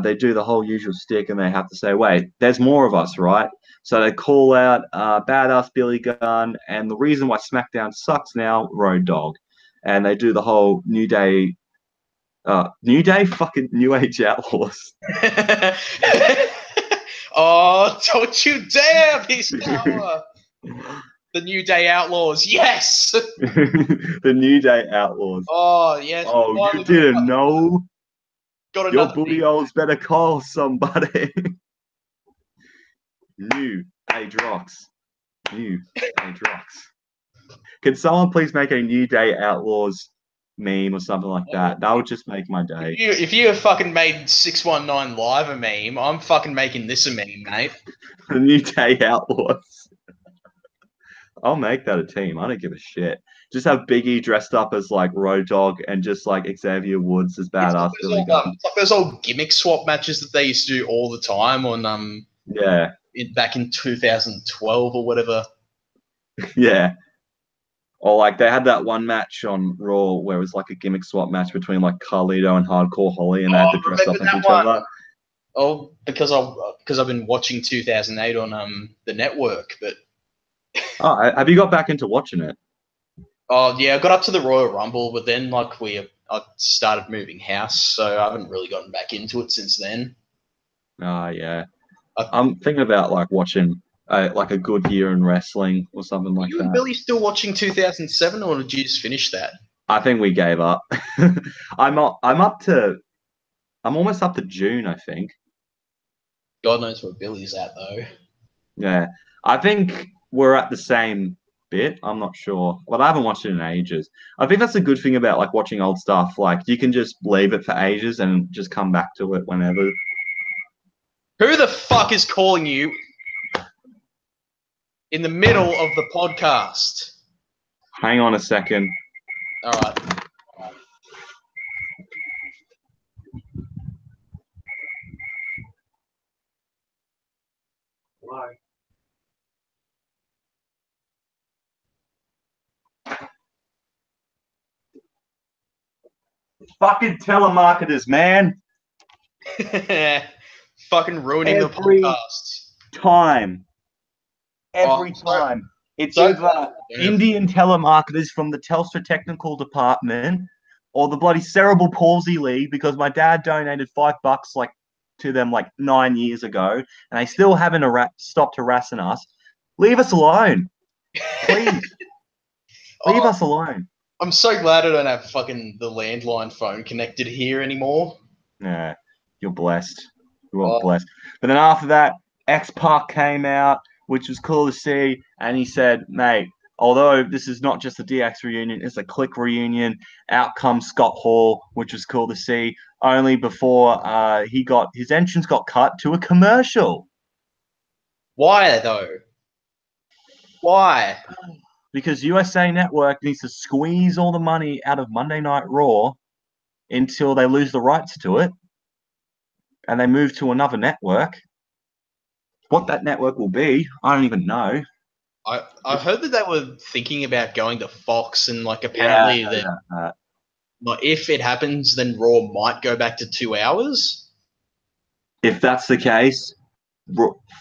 They do the whole usual stick, and they have to say, "Wait, there's more of us, right?" So they call out Badass Billy Gunn, and the reason why SmackDown sucks now, Road Dogg, and they do the whole New Day, fucking New Age Outlaws. Oh, don't you dare, Peace Power! The New Day Outlaws, yes! The New Day Outlaws. Oh, yes. Oh, you didn't know? Your booty holes better call somebody. New Age Rocks. New Age Rocks. Can someone please make a New Day Outlaws meme or something like that? That would just make my day. If you have fucking made 619 Live a meme, I'm fucking making this a meme, mate. The New Day Outlaws. I'll make that a team. I don't give a shit. Just have Biggie dressed up as like Road Dogg and just like Xavier Woods as Badass Billy Gunn. It's like those old gimmick swap matches that they used to do all the time on back in 2012 or whatever. Yeah. Or like they had that one match on Raw where it was like a gimmick swap match between like Carlito and Hardcore Holly, and they had to dress up as each other. Oh, because I've been watching 2008 on the network, but. Oh, have you got back into watching it? Oh yeah, I got up to the Royal Rumble, but then like I started moving house, so I haven't really gotten back into it since then. Yeah. I'm thinking about like watching like a good year in wrestling or something like that. You and Billy still watching 2007, or did you just finish that? I think we gave up. I'm almost up to June, I think. God knows where Billy's at though. Yeah, I think we're at the same bit. I'm not sure. Well, I haven't watched it in ages. I think that's a good thing about like watching old stuff. Like you can just leave it for ages and just come back to it whenever. Who the fuck is calling you in the middle of the podcast? Hang on a second. All right. Why? Fucking telemarketers, man. Fucking ruining the podcast. Every time. It's either Indian telemarketers from the Telstra technical department or the bloody cerebral palsy league because my dad donated $5 like to them like 9 years ago and they still haven't stopped harassing us. Leave us alone. Please. Leave us alone. I'm so glad I don't have fucking the landline phone connected here anymore. Yeah, you're blessed. You're Oh, blessed. But then after that, X Pac came out, which was cool to see, and he said, "Mate, although this is not just a DX reunion, it's a Click reunion. Out comes Scott Hall, which was cool to see. Only before he got his entrance got cut to a commercial why though? Why? because USA Network needs to squeeze all the money out of Monday Night Raw until they lose the rights to it, and they move to another network. What that network will be, I don't even know. I heard that they were thinking about going to Fox, and like Yeah, apparently that like if it happens, then Raw might go back to 2 hours. if that's the case,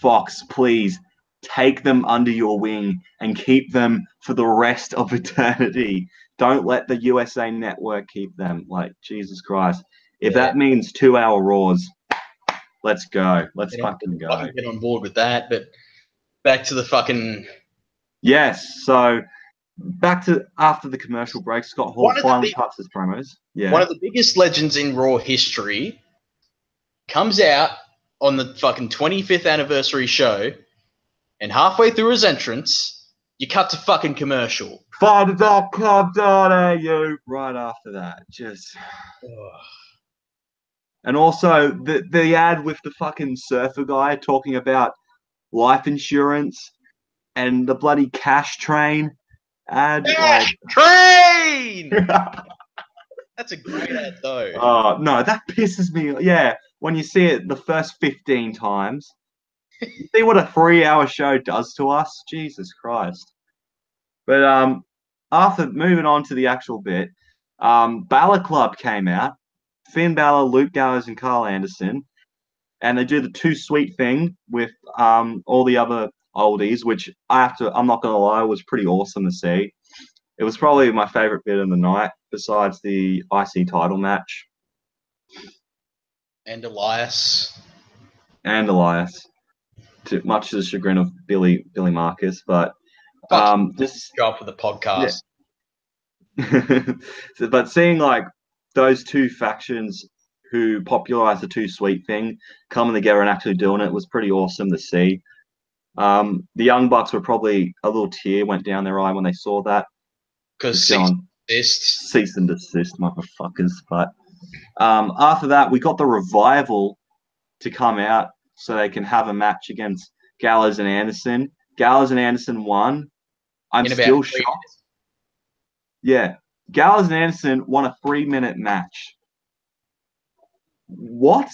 Fox, please take them under your wing and keep them for the rest of eternity. Don't let the USA Network keep them. Like, Jesus Christ. If Yeah, that means 2 hour Raws, let's go. Let's you know, fucking I go. can get on board with that. But back to the fucking Yes. So back to after the commercial break, Scott Hall one of the finally big, cuts his promos. one Yeah. of the biggest legends in Raw history comes out on the fucking 25th anniversary show, and halfway through his entrance, you cut to fucking commercial. Fighter.club.au right after that. Just and also the ad with the fucking surfer guy talking about life insurance and the bloody cash train ad. Like, Dash train. That's a great ad though. oh no, that pisses me. Yeah, when you see it the first 15 times, you see what a 3 hour show does to us. Jesus Christ. But after moving on to the actual bit, Balor Club came out. Finn Balor, Luke Gallows, and Carl Anderson, and they do the too sweet thing with all the other oldies, which I'm not gonna lie, was pretty awesome to see. It was probably my favorite bit of the night, besides the IC title match And Elias. and Elias, much to the chagrin of Billy Marcus. But Fuck just job for the yeah. podcast. But seeing like those two factions who popularized the too sweet thing coming together and actually doing it was pretty awesome to see. The Young Bucks were probably a little tear went down their eye when they saw that. Because Just going cease and desist, motherfuckers. But after that, we got the Revival to come out so they can have a match against Gallows and Anderson. Gallows and Anderson won. I'm in about still 3 shocked. Yeah, Gallows and Anderson won a 3 minute match. What?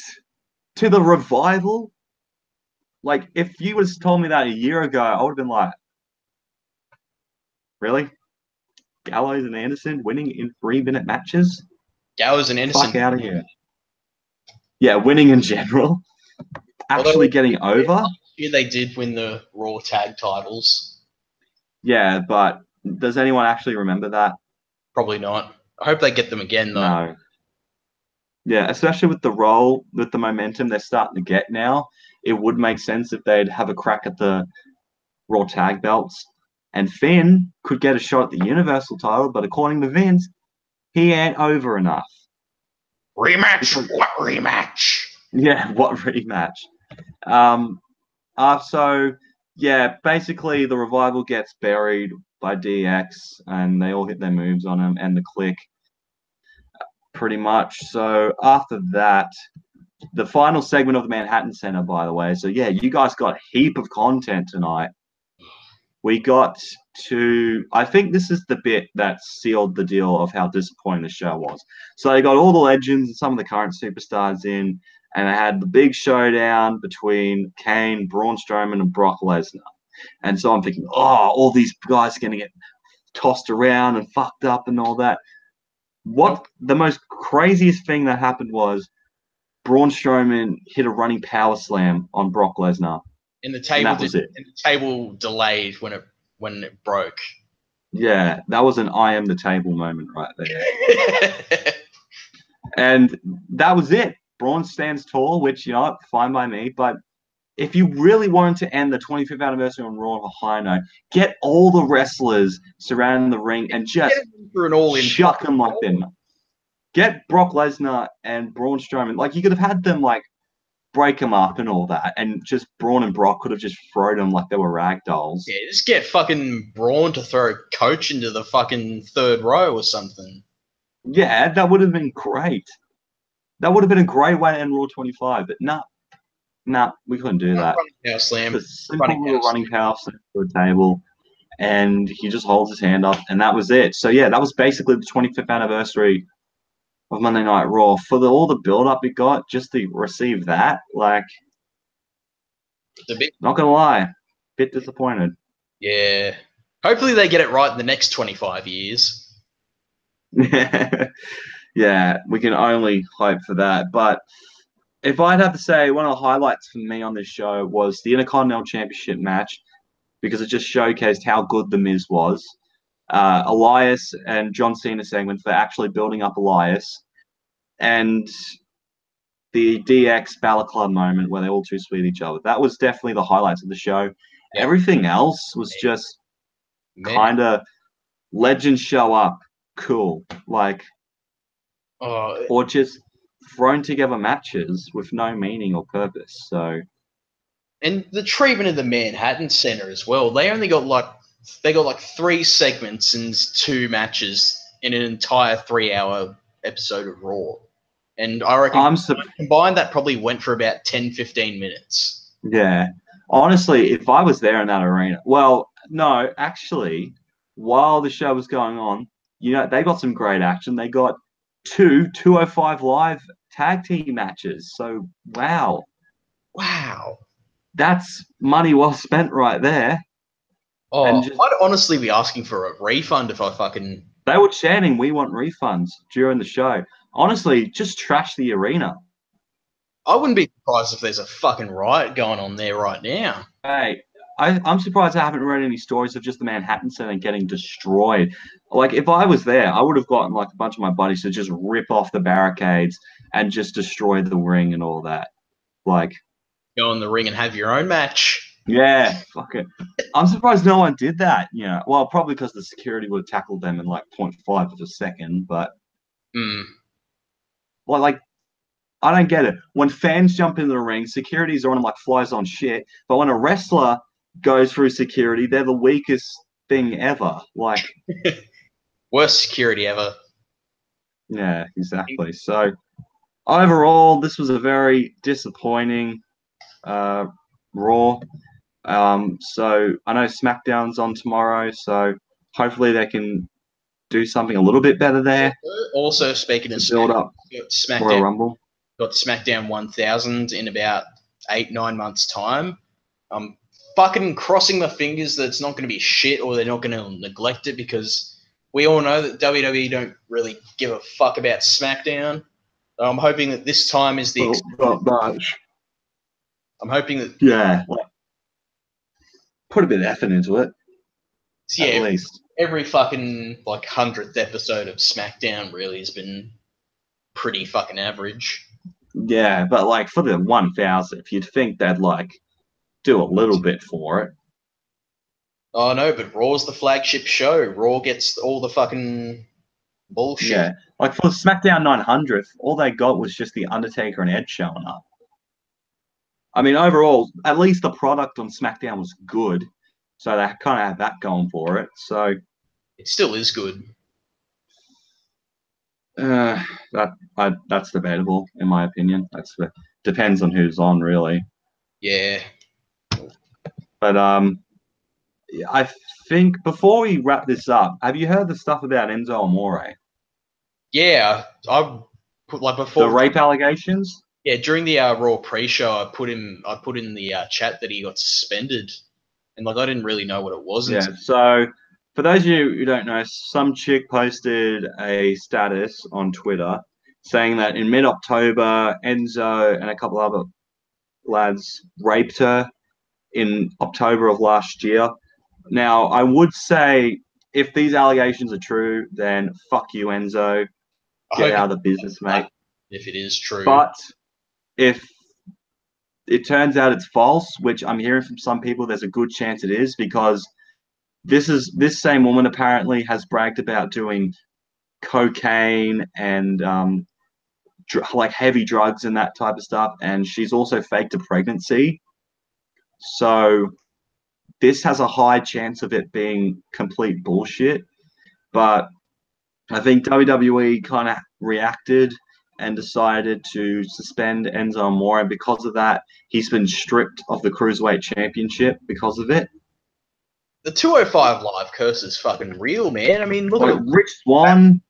To the Revival? Like, if you was told me that a year ago, I would have been like, really? Gallows and Anderson winning in 3 minute matches? Gallows and Anderson. Fuck out of here. Yeah, winning in general. Actually getting over. Yeah, they did win the Raw tag titles. Yeah, but does anyone actually remember that? Probably not. I hope they get them again though. No. Yeah, especially with the role, with the momentum they're starting to get now, it would make sense if they'd have a crack at the Raw tag belts. And Finn could get a shot at the Universal title, but according to Vince, he ain't over enough. Rematch? What rematch? Yeah, what rematch? So yeah, basically the Revival gets buried by DX, and they all hit their moves on him, and the Click, pretty much. So after that, the final segment of the Manhattan Center, by the way. So yeah, you guys got a heap of content tonight. We got to, I think this is the bit that sealed the deal of how disappointing the show was. So they got all the legends and some of the current superstars in, and they had the big showdown between Kane, Braun Strowman, and Brock Lesnar. And so I'm thinking, oh, all these guys are going to get tossed around and fucked up and all that. What the most craziest thing that happened was Braun Strowman hit a running power slam on Brock Lesnar. And the table and that was it. And the table delayed when it broke. Yeah, that was an I am the table moment right there. And that was it. Braun stands tall, which, fine by me. But if you really wanted to end the 25th anniversary on Raw on a high note, get all the wrestlers surrounding the ring and just for an all-in chuck them like they're not. Get Brock Lesnar and Braun Strowman. Like, you could have had them, like, break them up and all that, and just Braun and Brock could have just thrown them like they were rag dolls. Yeah, just get fucking Braun to throw Coach into the fucking third row or something. Yeah, that would have been great. That would have been a great way to end Raw 25, but nah, we couldn't do that. Running power slam. Just a simple little running power slam to a table, and he just holds his hand up, and that was it. So, yeah, that was basically the 25th anniversary of Monday Night Raw. For all the build-up it got, just to receive that, like, not going to lie, bit disappointed. Yeah. Hopefully they get it right in the next 25 years. Yeah, we can only hope for that. But if I'd have to say, one of the highlights for me on this show was the Intercontinental Championship match, because it just showcased how good The Miz was. Elias and John Cena segment for actually building up Elias, and the DX Balor Club moment where they're all too sweet each other. That was definitely the highlights of the show. Yeah. Everything else was just kind of legends show up, cool, like, or just thrown together matches with no meaning or purpose. So, and the treatment of the Manhattan Center as well. They only got like 3 segments and 2 matches in an entire 3-hour episode of Raw. And I reckon combined that probably went for about 10-15 minutes. Yeah. Honestly, if I was there in that arena, well, no, actually, while the show was going on, they got some great action. They got 2 205 Live tag team matches. So, wow. That's money well spent right there. Oh, I'd honestly be asking for a refund if I fucking... They were chanting, "We want refunds" during the show. Honestly, just trash the arena. I wouldn't be surprised if there's a fucking riot going on there right now. Hey, I'm surprised I haven't read any stories of just the Manhattan Center getting destroyed. Like, if I was there, I would have gotten like a bunch of my buddies to just rip off the barricades and just destroy the ring and all that. Like, go in the ring and have your own match. Yeah, fuck it. I'm surprised no one did that. Well, probably because the security would have tackled them in like 0.5 of a second. But well, like, I don't get it. When fans jump into the ring, security's on them like flies on shit. But when a wrestler goes through security, they're the weakest thing ever. Like, worst security ever. Yeah, exactly. So overall, this was a very disappointing Raw. So I know SmackDown's on tomorrow, so hopefully they can do something a little bit better there. Also, speaking of build up for a Rumble, got SmackDown 1000 in about 8-9 months' time. I'm fucking crossing my fingers that it's not going to be shit or they're not going to neglect it, because we all know that WWE don't really give a fuck about SmackDown. I'm hoping that this time is the not much. I'm hoping that put a bit of effort into it. Yeah, at least every fucking like 100th episode of SmackDown really has been pretty fucking average. Yeah, but like for the 1000th, you'd think they'd like do a little bit for it. Oh no, but Raw's the flagship show. Raw gets all the fucking bullshit. Yeah, like for the SmackDown 900th, all they got was just the Undertaker and Edge showing up. I mean, overall, at least the product on SmackDown was good, so they kind of have that going for it. So it still is good. That's debatable, in my opinion. Depends on who's on, really. Yeah. But I think before we wrap this up, have you heard the stuff about Enzo Amore? Yeah, I put like before the rape allegations. Yeah, during the Raw pre-show, I put in the chat that he got suspended, and like I didn't really know what it was. Yeah. So for those of you who don't know, some chick posted a status on Twitter saying that in mid-October, Enzo and a couple other lads raped her in October of last year. Now, I would say if these allegations are true, then fuck you, Enzo. Get out of the business, mate. If it is true. But if it turns out it's false, which I'm hearing from some people. There's a good chance it is, because this same woman apparently has bragged about doing cocaine and like heavy drugs and that type of stuff, and she's also faked a pregnancy. So this has a high chance of it being complete bullshit. But I think WWE kind of reacted and decided to suspend Enzo Amore, and because of that, he's been stripped of the Cruiserweight Championship because of it. The 205 Live curse is fucking real, man. I mean, look Like at Rich Swann.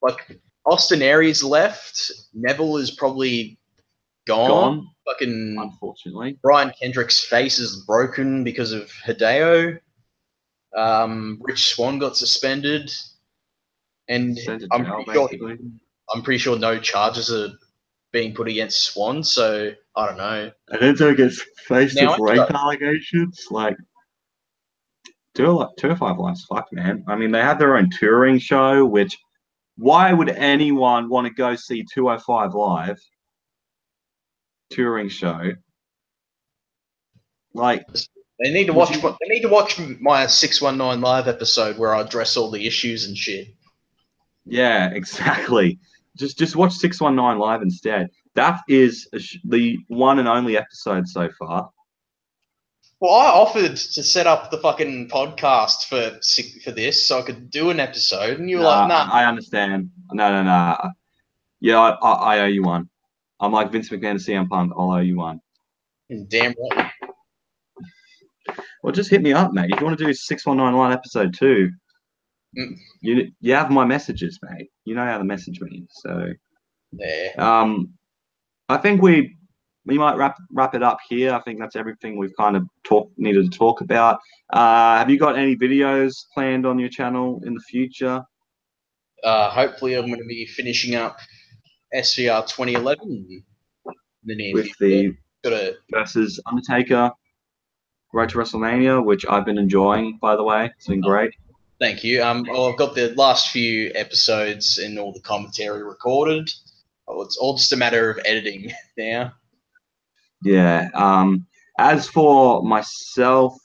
like Austin Aries left. Neville is probably gone. Fucking Unfortunately. Brian Kendrick's face is broken because of Hideo. Rich Swann got suspended, and I'm pretty sure no charges are being put against Swann. So I don't know. And Enzo gets faced with rape allegations. Like, 205 Live's fucked, man. I mean, they have their own touring show, which why would anyone want to go see 205 Live touring show? Like, they need to watch. They need to watch my 619 Live episode where I address all the issues and shit. Yeah, exactly. Just watch 619 Live instead. That is the one and only episode so far. Well, I offered to set up the fucking podcast for this so I could do an episode, and you were like, "Nah." I understand. No. Yeah, I owe you one. I'm like Vince McMahon to CM Punk. I'll owe you one. Damn right. Well, just hit me up, mate. If you want to do 619 Live episode 2, you have my messages, mate. You know how to message me. So, yeah. I think we might wrap it up here. I think that's everything we've kind of needed to talk about. Have you got any videos planned on your channel in the future? Hopefully, I'm going to be finishing up SVR 2011 in the near with future. The versus Undertaker Road to WrestleMania, which I've been enjoying, by the way. It's been great. Thank you. Well, I've got the last few episodes and all the commentary recorded. It's all just a matter of editing now. Yeah. As for myself,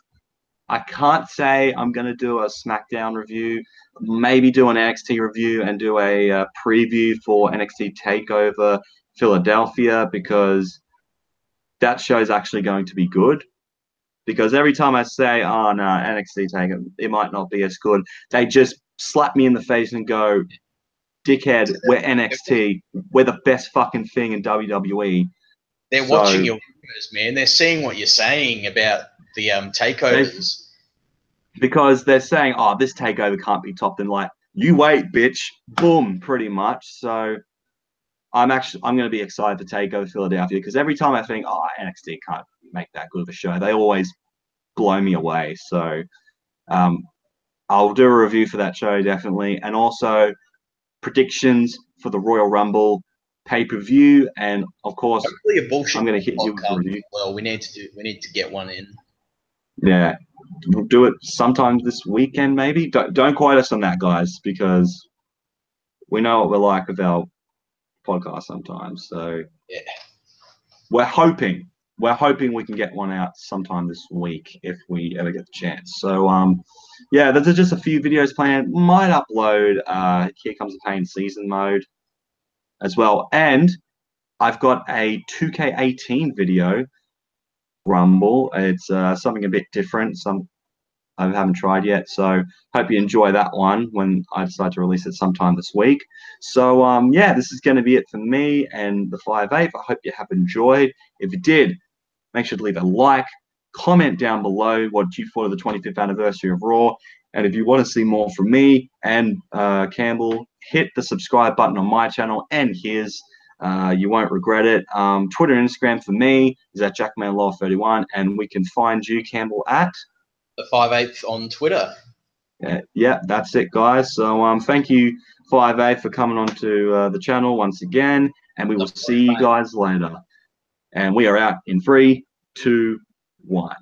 I can't say I'm going to do a SmackDown review. Maybe do an NXT review and do a preview for NXT TakeOver Philadelphia, because that show is actually going to be good. Because every time I say, oh, no, NXT TakeOver, it might not be as good, they just slap me in the face and go, dickhead, we're NXT. We're the best fucking thing in WWE. They're watching your videos, man. They're seeing what you're saying about the takeovers. Because they're saying, oh, this takeover can't be topped, and like, you wait, bitch. Boom, pretty much. So I'm going to be excited for TakeOver Philadelphia, because every time I think, oh, NXT can't make that good of a show, they always blow me away. So I'll do a review for that show, definitely. And also predictions for the Royal Rumble pay-per-view, and of course, hopefully a bullshit I'm going to hit you with a review. Well, we need to get one in. Yeah, we'll do it sometime this weekend, maybe. Don't quote us on that, guys, because we know what we're like with our podcast sometimes. So yeah, we're hoping we can get one out sometime this week if we ever get the chance. So yeah, there's just a few videos planned. Might upload Here Comes the Pain season mode as well, and I've got a 2K18 video Rumble. It's something a bit different. I haven't tried yet, so hope you enjoy that one when I decide to release it sometime this week. So yeah, this is going to be it for me and the 5/8th. I hope you have enjoyed. If you did, make sure to leave a like, comment down below what you thought of the 25th anniversary of Raw, and if you want to see more from me and Campbell, hit the subscribe button on my channel and his. You won't regret it. Twitter and Instagram for me is at JackmanLaw31, and we can find you, Campbell, at TheFive8th on Twitter. Yeah, that's it, guys. So thank you, 5/8th, for coming on to the channel once again, and we will see you guys later. And we are out in 3, 2, 1.